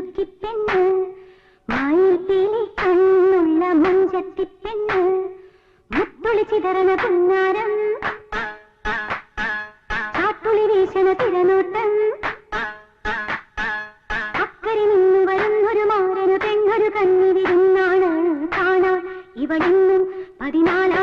മിടുക്കിപ്പെണ്ണ്, മായിട്ടിലെ കണ്ണുള്ള മഞ്ചത്തിപ്പെണ്ണ്, മുത്തുളി ചിതറണ പുന്നാരം, ചാട്ടുളി വീശണ തിരനോട്ടം, അക്കരെ നിന്ന് വരുന്നൊരു മാരന് പെണ്ണൊരു കണ്ണി വിരുന്നാണ് കാണാൻ ഇവളിന്നും 14